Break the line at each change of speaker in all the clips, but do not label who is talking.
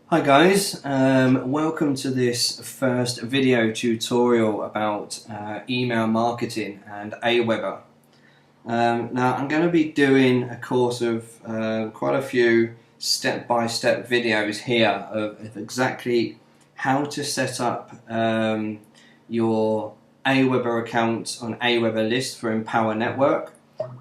Hi guys, welcome to this first video tutorial about email marketing and Aweber. Now I'm going to be doing a course of quite a few step-by-step videos here of exactly how to set up your Aweber account on Aweber list for Empower Network.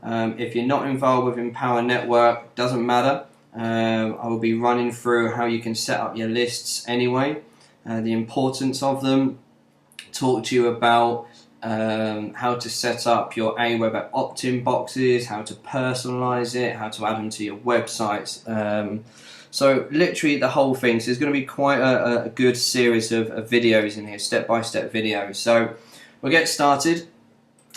If you're not involved with Empower Network, doesn't matter. I will be running through how you can set up your lists anyway, the importance of them, talk to you about how to set up your Aweber opt-in boxes, how to personalize it, how to add them to your websites. So literally the whole thing. So there's going to be quite a good series of videos in here, step-by-step videos. So we'll get started.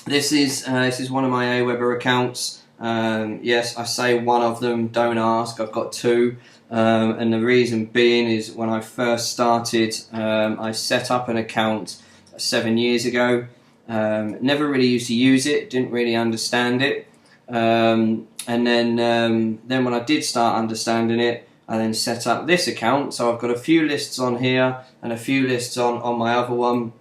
This is one of my Aweber accounts. Yes, I say one of them, don't ask, I've got two, and the reason being is when I first started, I set up an account 7 years ago, never really used to use it, didn't really understand it, and then when I did start understanding it, I then set up this account. So I've got a few lists on here and a few lists on my other one.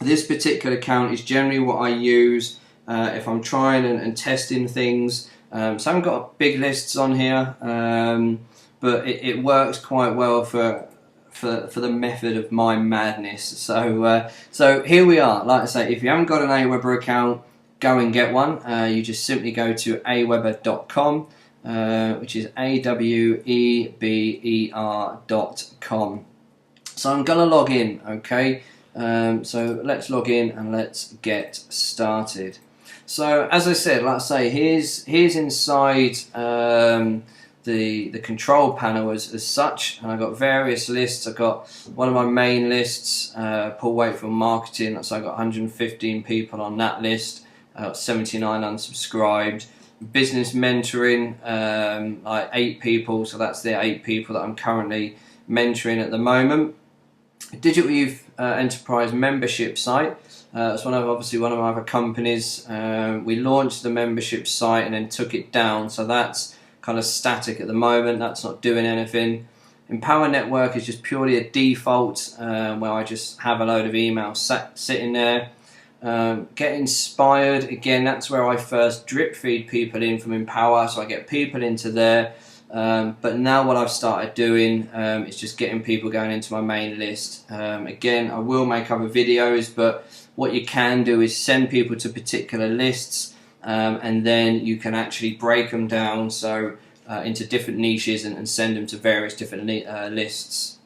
This particular account is generally what I use if I'm trying and testing things. So I haven't got big lists on here, but it works quite well for the method of my madness. So here we are. Like I say, if you haven't got an Aweber account, go and get one. You just simply go to aweber.com, which is aweber.com. So I'm gonna log in, okay? So let's log in and let's get started. So as I said, like I say, here's inside the control panel as such, and I've got various lists. I've got one of my main lists, Paul Wakefield Marketing. So I've got 115 people on that list. I've got 79 unsubscribed. Business mentoring, like 8 people. So that's the 8 people that I'm currently mentoring at the moment. Digital Youth Enterprise membership site. It's obviously one of my other companies. We launched the membership site and then took it down, so that's kind of static at the moment. That's not doing anything. Empower Network is just purely a default where I just have a load of emails sitting there. Get Inspired, again, that's where I first drip feed people in from Empower, so I get people into there. But now what I've started doing is just getting people going into my main list. Again, I will make other videos, but what you can do is send people to particular lists, and then you can actually break them down into different niches and send them to various different lists.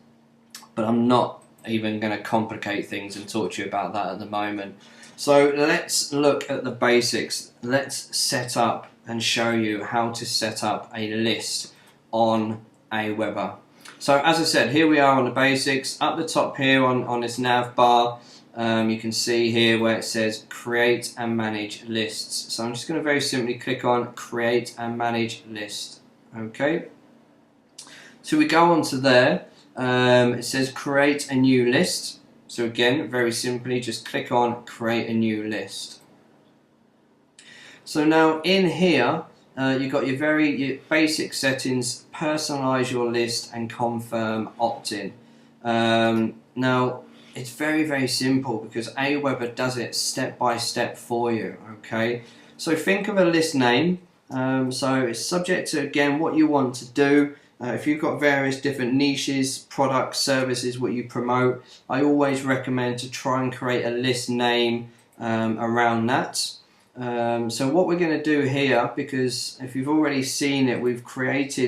But I'm not even going to complicate things and talk to you about that at the moment. So let's look at the basics. Let's set up and show you how to set up a list on Aweber. So as I said, here we are on the basics. Up the top here on this nav bar, you can see here where it says create and manage lists. So I'm just going to very simply click on create and manage list. Okay, so we go on to there. It says create a new list. So again, very simply just click on create a new list. So now in here you've got your basic settings, personalize your list and confirm opt-in. Now it's very simple because Aweber does it step by step for you. Okay, so think of a list name. So it's subject to, again, what you want to do. If you've got various different niches, products, services, what you promote, I always recommend to try and create a list name around that. So what we're going to do here, because if you've already seen it, we've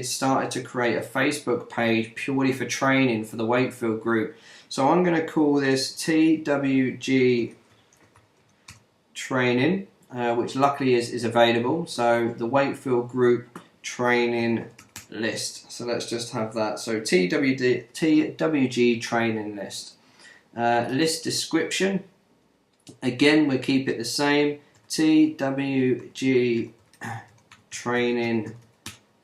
started to create a Facebook page purely for training for the Wakefield group. So I'm going to call this TWG Training, which luckily is available. So the Wakefield group training list. So let's just have that. So TWG training list. List description. Again, we'll keep it the same. TWG training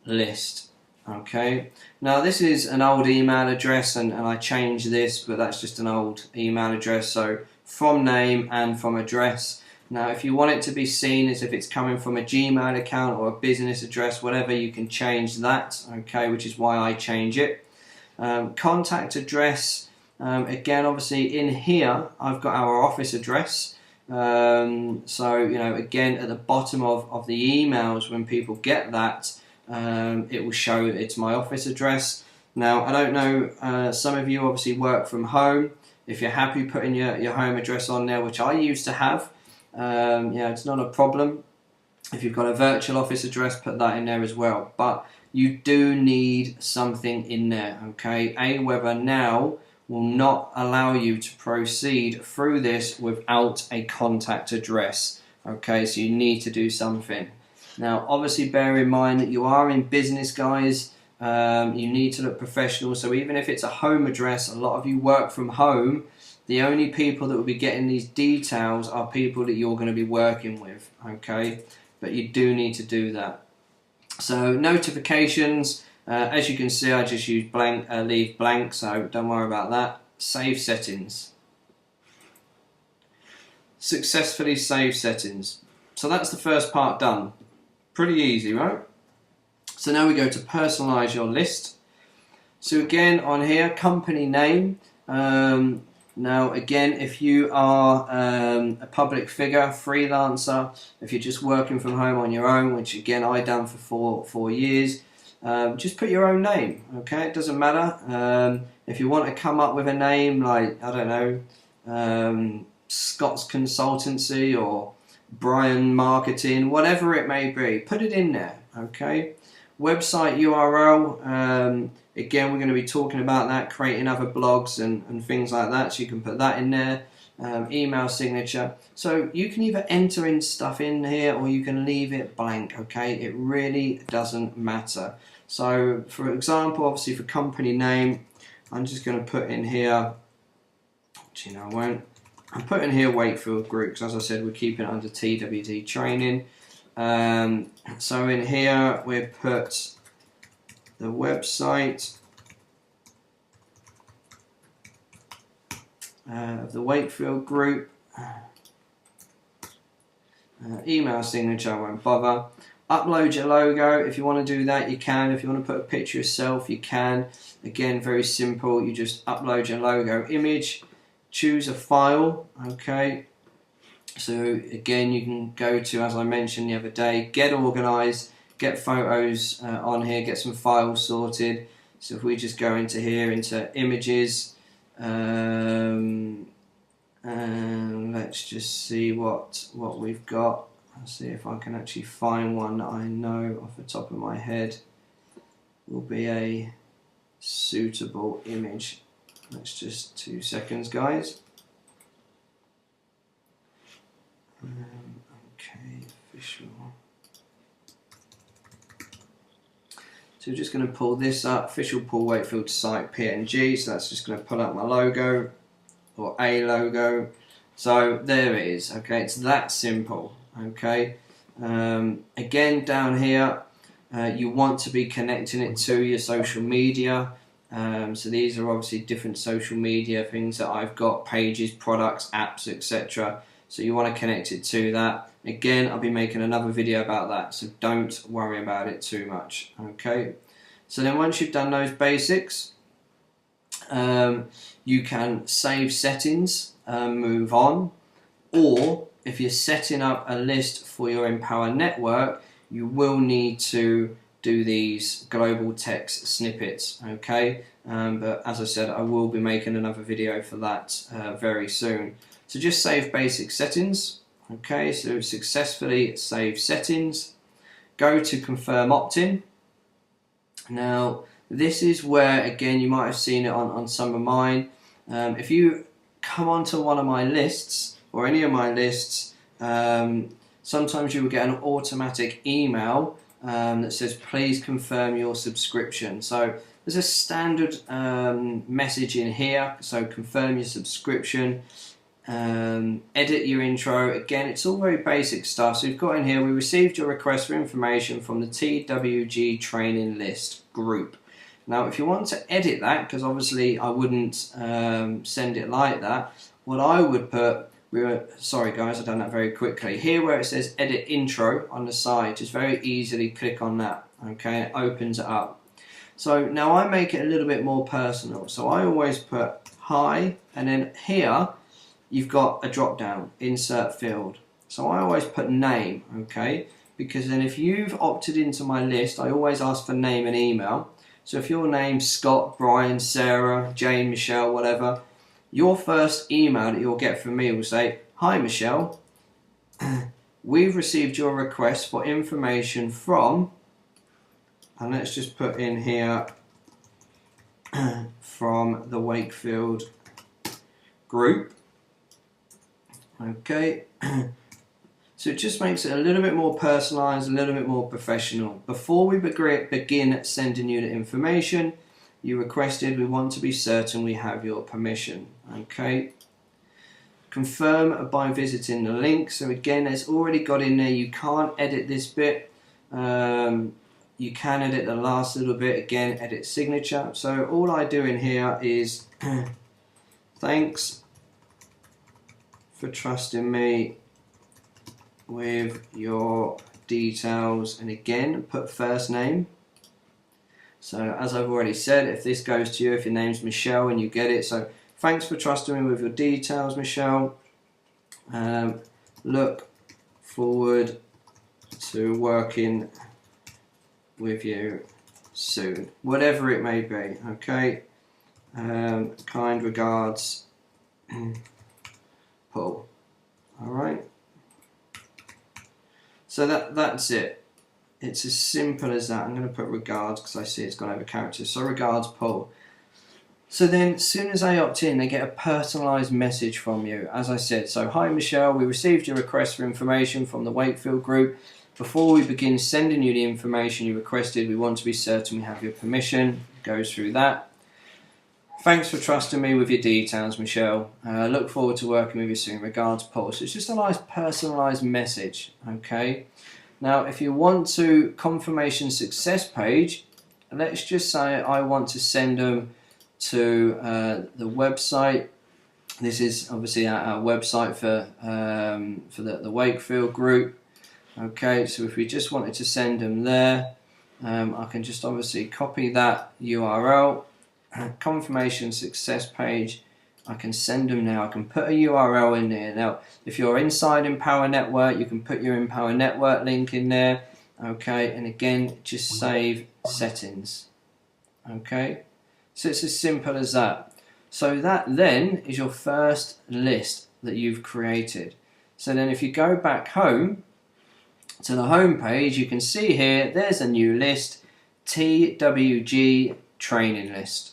list. Okay, now this is an old email address and I changed this, but that's just an old email address. So from name and from address. Now if you want it to be seen as if it's coming from a Gmail account or a business address, whatever, you can change that, okay, which is why I change it. Contact address, again, obviously in here I've got our office address. So, you know, again, at the bottom of the emails, when people get that, it will show it's my office address. Now, I don't know, some of you obviously work from home. If you're happy putting your home address on there, which I used to have, yeah, it's not a problem. If you've got a virtual office address, put that in there as well. But you do need something in there, okay? Aweber now will not allow you to proceed through this without a contact address, okay? So you need to do something. Now, obviously, bear in mind that you are in business, guys. You need to look professional. So even if it's a home address, a lot of you work from home. The only people that will be getting these details are people that you're going to be working with, okay? But you do need to do that. So notifications, as you can see, I just use blank, leave blank, so don't worry about that. Save settings. Successfully save settings. So that's the first part done. Pretty easy, right? So now we go to personalize your list. So again, on here, company name. Now again, if you are a public figure, freelancer, if you're just working from home on your own, which again I done for four years, just put your own name, okay? It doesn't matter. If you want to come up with a name like, I don't know, Scott's Consultancy or Brian Marketing, whatever it may be, put it in there, okay? Website URL, again, we're going to be talking about that, creating other blogs and things like that, so you can put that in there. Email signature. So you can either enter in stuff in here or you can leave it blank, okay? It really doesn't matter. So, for example, obviously for company name, I'm just going to put in here, actually no I won't, I'll put in here Wakefield Group, because as I said, we're keeping it under TWD training. So in here we put the website of the Wakefield Group, email signature, I won't bother. Upload your logo. If you want to do that, you can. If you want to put a picture of yourself, you can. Again, very simple. You just upload your logo image, choose a file, okay? So again, you can go to, as I mentioned the other day, get organized, get photos on here, get some files sorted. So if we just go into here, into images, and let's just see what we've got. I'll see if I can actually find one that I know off the top of my head will be a suitable image. Let's just 2 seconds, guys. Okay, official. So we're just going to pull this up, official Paul Wakefield site PNG. So that's just going to pull up my logo or a logo. So there it is. Okay, it's that simple. Okay. Again, down here, you want to be connecting it to your social media. So these are obviously different social media things that I've got, pages, products, apps, etc. So you want to connect it to that. Again, I'll be making another video about that, so don't worry about it too much. Okay. So then once you've done those basics, you can save settings, move on, or if you're setting up a list for your Empower network, you will need to do these global text snippets, okay? But as I said, I will be making another video for that very soon. So just save basic settings, okay? So successfully save settings. Go to confirm opt-in. Now, this is where, again, you might have seen it on some of mine. If you come onto one of my lists, or any of my lists, sometimes you will get an automatic email that says please confirm your subscription. So there's a standard message in here, so confirm your subscription, edit your intro. Again, it's all very basic stuff. So you've got in here, we received your request for information from the TWG training list group. Now if you want to edit that, because obviously I wouldn't send it like that, what I would put, sorry guys, I've done that very quickly. Here where it says edit intro on the side, just very easily click on that, okay, it opens it up. So now I make it a little bit more personal. So I always put hi, and then here you've got a drop down, insert field. So I always put name, okay? Because then if you've opted into my list, I always ask for name and email. So if your name's Scott, Brian, Sarah, Jane, Michelle, whatever, your first email that you'll get from me will say, hi Michelle, we've received your request for information from, and let's just put in here, from the Wakefield group. Okay. So it just makes it a little bit more personalised, a little bit more professional. Before we begin sending you the information you requested, we want to be certain we have your permission. Okay. Confirm by visiting the link. So again, it's already got in there. You can't edit this bit. You can edit the last little bit. Again, edit signature. So all I do in here is thanks for trusting me with your details, and again put first name. So as I've already said, if this goes to you, if your name's Michelle and you get it, so thanks for trusting me with your details, Michelle. Look forward to working with you soon, whatever it may be. Okay. Kind regards, Paul. All right. So that's it. It's as simple as that. I'm going to put regards because I see it's gone over characters. So regards, Paul. So then as soon as they opt in, they get a personalised message from you. As I said, so hi Michelle, we received your request for information from the Wakefield group. Before we begin sending you the information you requested, we want to be certain we have your permission. Goes through that. Thanks for trusting me with your details, Michelle. Look forward to working with you soon. Regards, Paul. So it's just a nice personalised message, okay? Now, if you want to confirmation success page, let's just say I want to send them to the website. This is obviously our website for the Wakefield group. Okay, so if we just wanted to send them there, I can just obviously copy that URL. Confirmation success page, I can send them now. I can put a URL in there. Now if you're inside Empower Network, you can put your Empower Network link in there. Okay, and again just save settings. Okay, so it's as simple as that. So that then is your first list that you've created. So then if you go back home to the home page, you can see here there's a new list, TWG training list.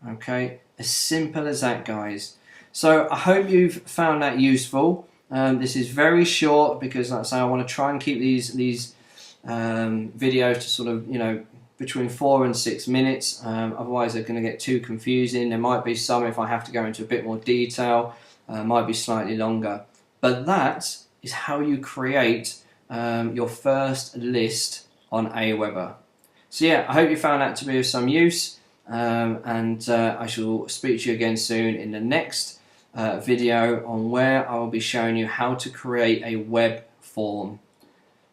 Okay, as simple as that, guys. So I hope you've found that useful. This is very short because, like I say, I want to try and keep these videos to sort of, you know, between 4 and 6 minutes. Otherwise they're going to get too confusing. There might be some, if I have to go into a bit more detail, might be slightly longer. But that is how you create your first list on Aweber. So yeah, I hope you found that to be of some use. I shall speak to you again soon in the next video on where I will be showing you how to create a web form.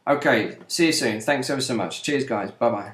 Okay, see you soon. Thanks ever so much. Cheers guys. Bye bye.